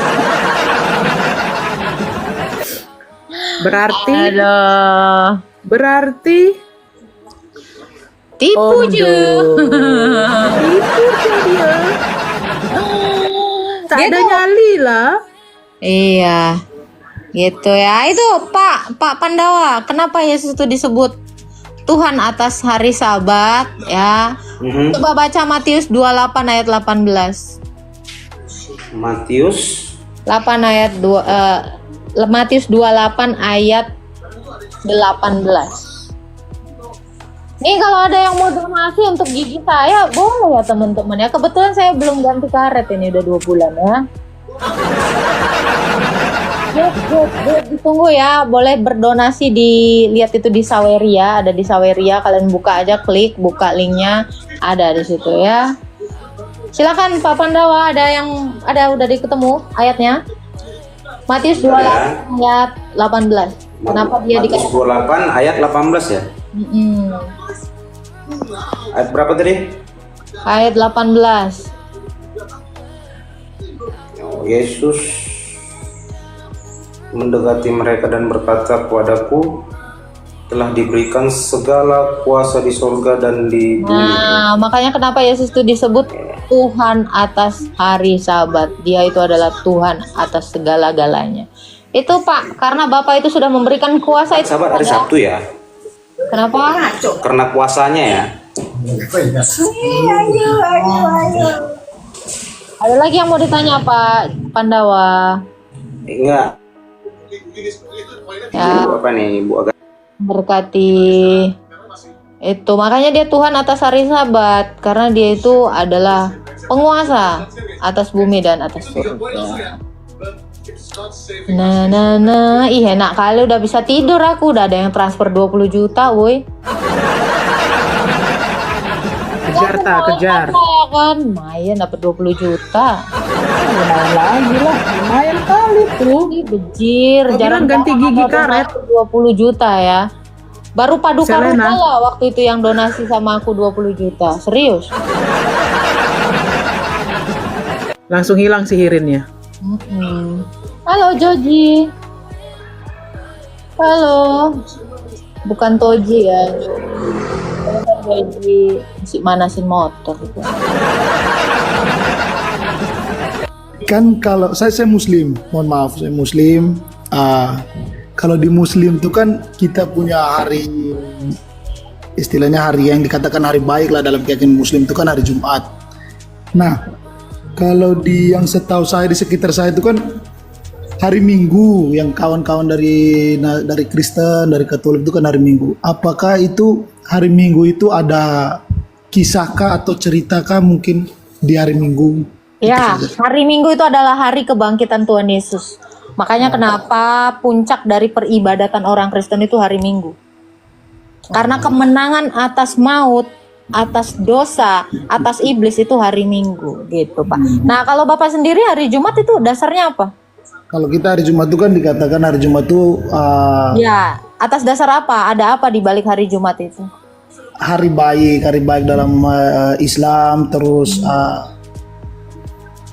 Berarti tipu dia. Tak ada nyali lah. Iya, gitu ya. Itu Pak Pandawa, kenapa Yesus itu disebut Tuhan atas hari Sabat ya? Coba baca Matius 28 ayat 18. Matius 8 ayat 2 Matius 28 ayat 18. Nih kalau ada yang mau donasi untuk gigi saya, boleh ya teman-teman ya. Kebetulan saya belum ganti karet ini udah 2 bulan ya. Ditunggu ya, boleh berdonasi lihat itu di Saweria, ada di Saweria, kalian buka aja, klik, buka linknya, ada di situ ya. Silakan Pak Pandawa, ada udah ketemu ayatnya? Matius 28 ayat 18. Kenapa dia Matius dikasih 28 ayat 18 ya? Ayat berapa tadi? Ayat 18. Yesus mendekati mereka dan berkata kepadaku, telah diberikan segala kuasa di surga dan di bumi. Nah, makanya kenapa Yesus itu disebut Tuhan atas hari Sabat. Dia itu adalah Tuhan atas segala-galanya. Itu Pak, karena Bapak itu sudah memberikan kuasa itu. Sabat hari Sabtu ya? Kenapa? Karena puasanya ya. Ada lagi yang mau ditanya Pak Pandawa? Enggak. Ya, Ibu apa nih, Ibu agak berkati itu. Makanya dia Tuhan atas hari Sabat, karena dia itu adalah penguasa atas bumi dan atas surga. Nah, ih enak kali, udah bisa tidur aku, udah ada yang transfer 20 juta, woi. Kejar tak, kejar. Kan, lumayan dapat 20 juta. Lumayan lagi lah, lumayan kali tuh. Ih, bejir, Kau jarang bilang ganti banget gigi ada karet. donasi 20 juta ya. Baru Paduka Selena. Rupa lah waktu itu yang donasi sama aku 20 juta. Serius. Langsung hilang sihirinnya. Halo Joji. Halo. Bukan Toji ya. Joji masih manasin motor gitu. Kan kalau saya muslim, mohon maaf saya muslim. Kalau di muslim itu kan kita punya hari, istilahnya hari yang dikatakan hari baik lah dalam keyakinan muslim itu kan hari Jumat. Nah, kalau di yang setahu saya di sekitar saya itu kan hari Minggu, yang kawan-kawan dari Kristen, dari Katolik itu kan hari Minggu. Apakah itu hari Minggu itu ada kisahkah atau ceritakah mungkin di hari Minggu? Ya, hari Minggu itu adalah hari kebangkitan Tuhan Yesus. Makanya kenapa puncak dari peribadatan orang Kristen itu hari Minggu. Karena kemenangan atas maut, atas dosa, atas iblis itu hari Minggu gitu, Pak. Nah, kalau Bapak sendiri hari Jumat itu dasarnya apa? Kalau kita hari Jumat itu kan dikatakan hari Jumat itu Ya, atas dasar apa? Ada apa di balik hari Jumat itu? hari baik dalam Islam. Terus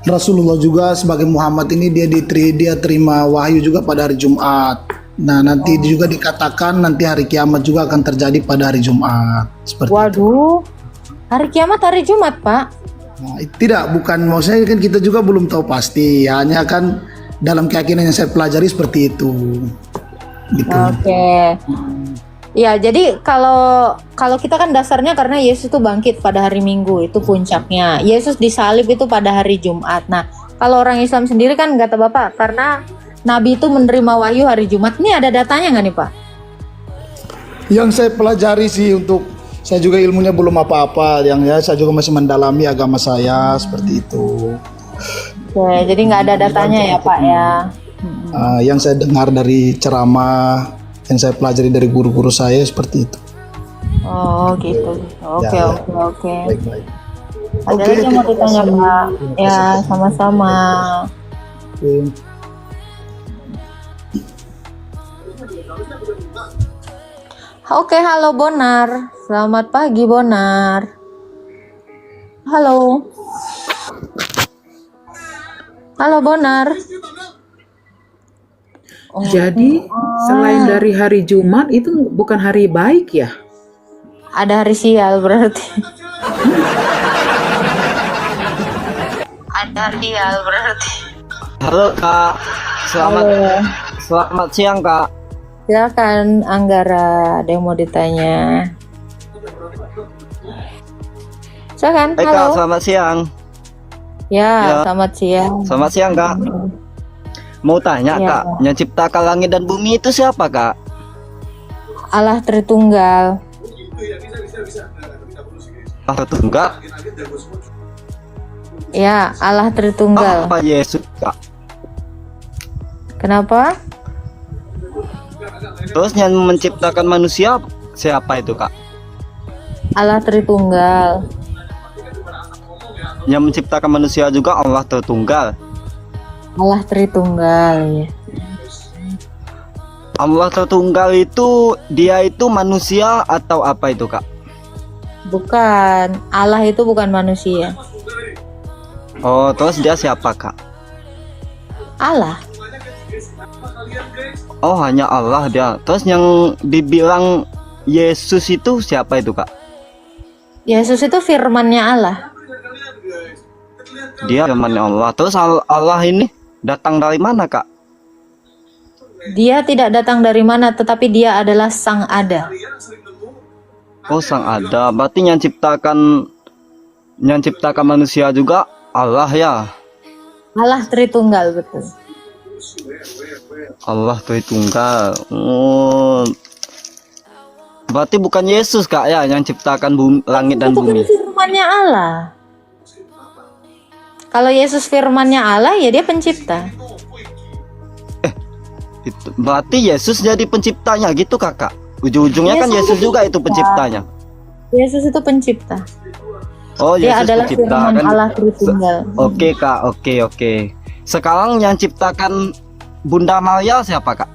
Rasulullah juga sebagai Muhammad ini dia terima wahyu juga pada hari Jumat. Nah, nanti juga dikatakan nanti hari kiamat juga akan terjadi pada hari Jumat. Seperti Waduh, hari kiamat hari Jumat, Pak? Nah, bukan maksudnya kan kita juga belum tahu pasti. Hanya kan dalam keyakinan yang saya pelajari seperti itu. Gitu. Oke. Ya, jadi kalau kita kan dasarnya karena Yesus itu bangkit pada hari Minggu, itu puncaknya. Yesus disalib itu pada hari Jumat. Nah, kalau orang Islam sendiri kan kata Bapak, karena Nabi itu menerima wahyu hari Jumat. Ini ada datanya nggak nih, Pak? Yang saya pelajari sih, untuk saya juga ilmunya belum apa-apa. Yang ya saya juga masih mendalami agama saya seperti itu. Oke, jadi nggak ada datanya ya, Pak ya? Yang saya dengar dari ceramah, yang saya pelajari dari guru-guru saya seperti itu. Oh gitu. Oke, Ya. oke. Baik-baik. Ada lagi yang mau ditanya, Pak? Ya, sama-sama. Oke, halo Bonar. Selamat pagi, Bonar. Halo. Halo, Bonar. Jadi selain dari hari Jumat itu bukan hari baik ya? Ada hari sial berarti. Ada sial berarti. Halo Kak, selamat siang Kak. Silakan Anggara, ada yang mau ditanya. Silakan. Hai Halo. Kak, selamat siang. Ya, selamat siang. Selamat siang Kak. Mau tanya Ya. Kak, yang ciptakan langit dan bumi itu siapa Kak? Allah Tritunggal. Allah Tunggal. Ya, Allah Tritunggal. Apa Yesus Kak? Kenapa? Terus yang menciptakan manusia siapa itu Kak? Allah Tritunggal. Yang menciptakan manusia juga Allah Tritunggal. Allah Tritunggal ya. Allah Tritunggal itu dia itu manusia atau apa itu Kak? Bukan, Allah itu bukan manusia. Oh, terus dia siapa Kak? Allah. Oh, hanya Allah dia. Terus yang dibilang Yesus itu siapa itu Kak? Yesus itu firman-Nya Allah. Dia firman Allah. Terus Allah ini datang dari mana Kak? Dia tidak datang dari mana, tetapi dia adalah Sang Ada. Oh, Sang Ada. Berarti yang ciptakan manusia juga Allah ya. Allah Tritunggal, betul. Allah Tritunggal. Oh, berarti bukan Yesus Kak ya yang ciptakan langit dan Itu kan bumi. firmannya Allah. Kalau Yesus firmannya Allah, ya dia pencipta. Itu berarti Yesus jadi penciptanya gitu Kakak. Ujung-ujungnya kan Yesus juga itu penciptanya. Yesus itu pencipta. Oh, Dia Yesus adalah pencipta firman kan. Allah Tritunggal. Oke Kak, oke. Sekarang yang ciptakan Bunda Maria siapa Kak?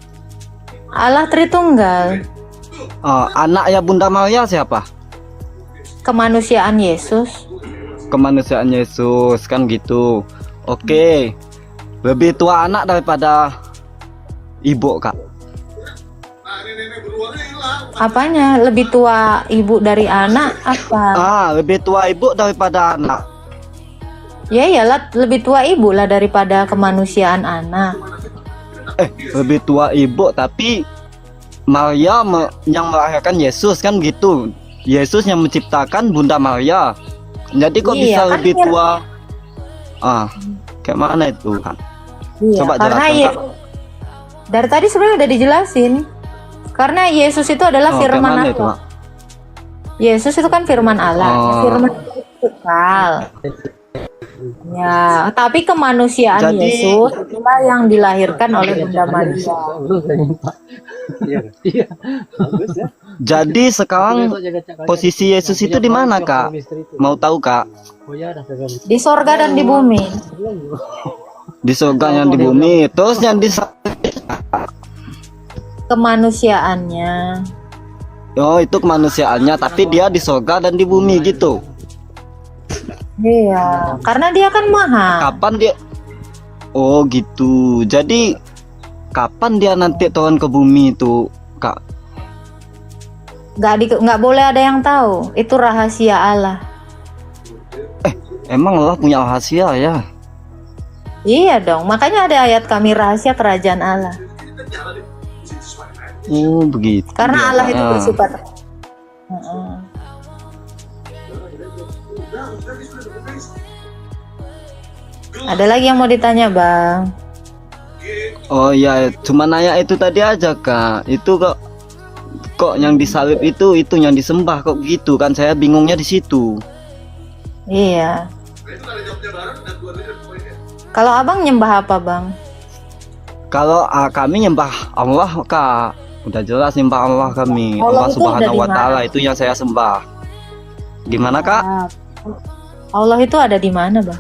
Allah Tritunggal. Anak ya Bunda Maria siapa? Kemanusiaan Yesus. Kemanusiaan Yesus kan gitu. Oke. Lebih tua anak daripada ibu Kak. Apanya? Lebih tua ibu dari anak apa? Lebih tua ibu daripada anak. Ya iyalah, lebih tua ibu lah daripada kemanusiaan anak. Lebih tua ibu tapi Maria yang melahirkan Yesus kan gitu. Yesus yang menciptakan Bunda Maria. Jadi kok bisa kan lebih tua? Kayak mana itu Kak? Iya, Coba karena jelaskan Kak. dari tadi sebenarnya udah dijelasin. Karena Yesus itu adalah firman kayak mana Allah. itu, Kak? Yesus itu kan firman Allah. Firman kekal. Ya, tapi kemanusiaan Yesus itulah yang dilahirkan oleh Bunda Maria. Jadi sekarang posisi Yesus itu di mana Kak? Mau tahu Kak? Di sorga dan di bumi. Di surga yang di bumi. Terus yang di Kemanusiaannya. Oh, itu kemanusiaannya, tapi dia di surga dan di bumi gitu. Iya, karena dia kan maha. Kapan dia? Oh, gitu. Jadi kapan dia nanti turun ke bumi itu, Kak? Nggak boleh ada yang tahu. Itu rahasia Allah. Emang Allah punya rahasia ya? Iya dong, makanya ada ayat kami rahasia kerajaan Allah. Oh, begitu. Karena Allah itu bersifat. Ada lagi yang mau ditanya, Bang? Oh iya, cuma nanya itu tadi aja Kak. Itu kok yang disalib itu yang disembah kok gitu kan? Saya bingungnya di situ. Iya. Kalau abang nyembah apa, Bang? Kalau kami nyembah Allah Kak. Udah jelas nyembah Allah kami. Allah Allah itu Subhanahu wa ada di Ta'ala mana? itu yang saya sembah. Gimana Kak? Allah itu ada di mana, Bang?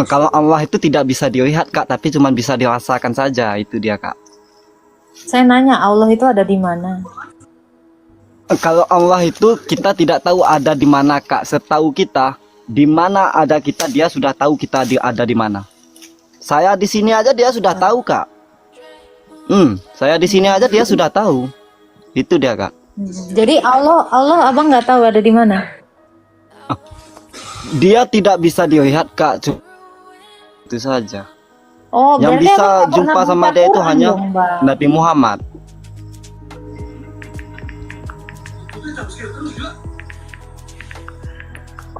Kalau Allah itu tidak bisa dilihat Kak, tapi cuma bisa dirasakan saja. Itu dia Kak. Saya nanya, Allah itu ada di mana? Kalau Allah itu kita tidak tahu ada di mana Kak. Setahu kita, di mana ada kita, dia sudah tahu kita ada di mana. Saya di sini aja dia sudah tahu Kak. Saya di sini aja dia sudah tahu. Itu dia Kak. Jadi Allah abang nggak tahu ada di mana? Dia tidak bisa dilihat Kak. Itu saja. Oh, Yang berarti bisa abang nggak jumpa pernah sama baca dia itu Quran hanya dong, Bang. Nabi Muhammad.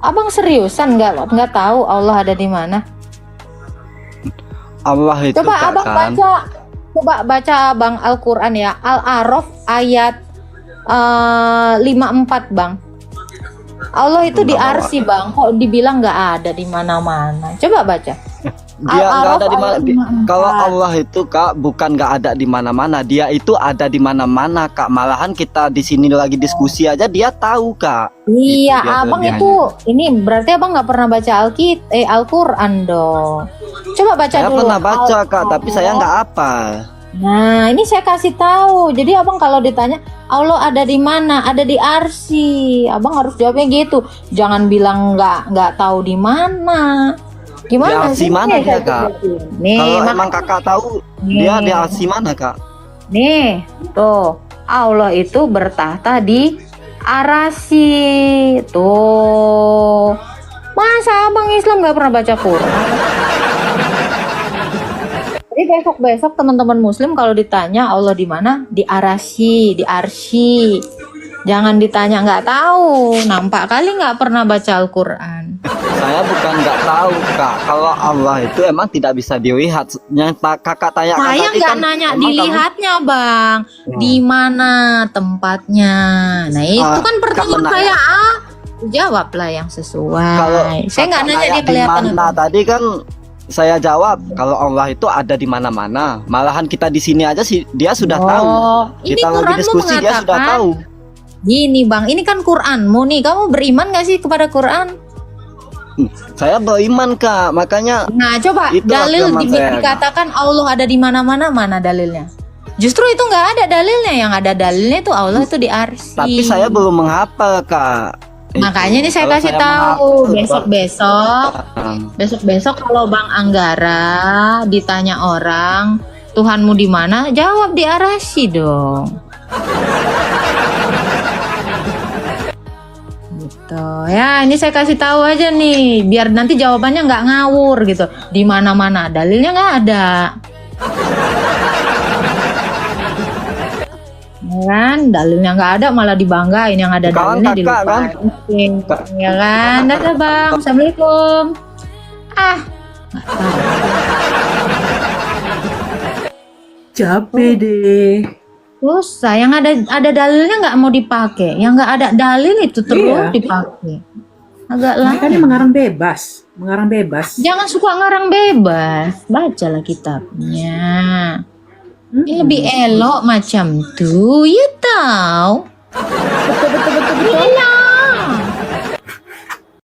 Abang seriusan nggak tahu Allah ada di mana? Allah itu Coba Kak, abang kan. baca abang Al-Quran ya, Al-A'raf ayat 54 Bang. Allah itu di arsy Bang, kok dibilang nggak ada di mana-mana. Coba baca. Dia nggak ada di mana. Al-A'raf ayat 54. Kalau Allah itu Kak bukan nggak ada di mana-mana, dia itu ada di mana-mana Kak. Malahan kita di sini lagi diskusi aja dia tahu Kak. Iya, Itu dia abang kelebihannya. itu ini berarti abang nggak pernah baca Al-Quran dong. Coba baca Saya dulu. pernah baca Kak, tapi saya nggak hafal. Nah, ini saya kasih tahu. Jadi abang kalau ditanya Allah ada di mana? Ada di arsy. Abang harus jawabnya gitu. Jangan bilang nggak tahu di mana. Gimana Di arsy sih? mana dia Kak? Nih, Kalau emang Kakak tahu dia di arsy mana Kak? Nih, tuh Allah itu bertahta di arsy. Tuh. Masa abang Islam nggak pernah baca Quran? Jadi besok-besok teman-teman Muslim kalau ditanya Allah di mana, di arsy, di arsy. Jangan ditanya nggak tahu. Nampak kali nggak pernah baca Al-Quran. Saya bukan nggak tahu kak. Kalau Allah itu emang tidak bisa dilihat. Yang kakak tanyakan Saya tadi nggak kan, nanya emang dilihatnya bang, di mana tempatnya. Nah itu kan pertanyaan menanya. saya. Jawablah yang sesuai. Kalau Saya nggak kakak nanya tanya dia kelihatan di mana tadi kan saya jawab kalau Allah itu ada di mana-mana. Malahan kita di sini aja sih dia sudah tahu. Ini Kita lagi Quranmu diskusi dia sudah mengatakan, tahu. Gini bang, ini kan Quranmu nih. Kamu beriman nggak sih kepada Quran? Saya beriman kak, makanya. Nah coba itulah dalil firman saya, Kak. dikatakan Allah ada di mana-mana, mana dalilnya? Justru itu nggak ada dalilnya. Yang ada dalilnya itu Allah itu di arsy. Tapi saya belum menghafal kak. Makanya nih saya Kalau kasih saya tahu menghafal, besok kalau Bang Anggara ditanya orang Tuhanmu di mana, jawab di arsy dong. Gitu ya, ini saya kasih tahu aja nih biar nanti jawabannya nggak ngawur gitu. Di mana-mana dalilnya nggak ada. Kan dalilnya nggak ada malah dibanggain, yang ada dalilnya dilupain. Ya kan, dadah bang, assalamualaikum. Capek deh. Susah, yang ada dalilnya nggak mau dipakai, yang nggak ada dalil itu terus Iya. dipakai. Agak Mereka ini lama. mengarang bebas, mengarang bebas. Jangan suka ngarang bebas, bacalah kitabnya. Ini lebih elok macam tuh, ya tahu. Betul. Ini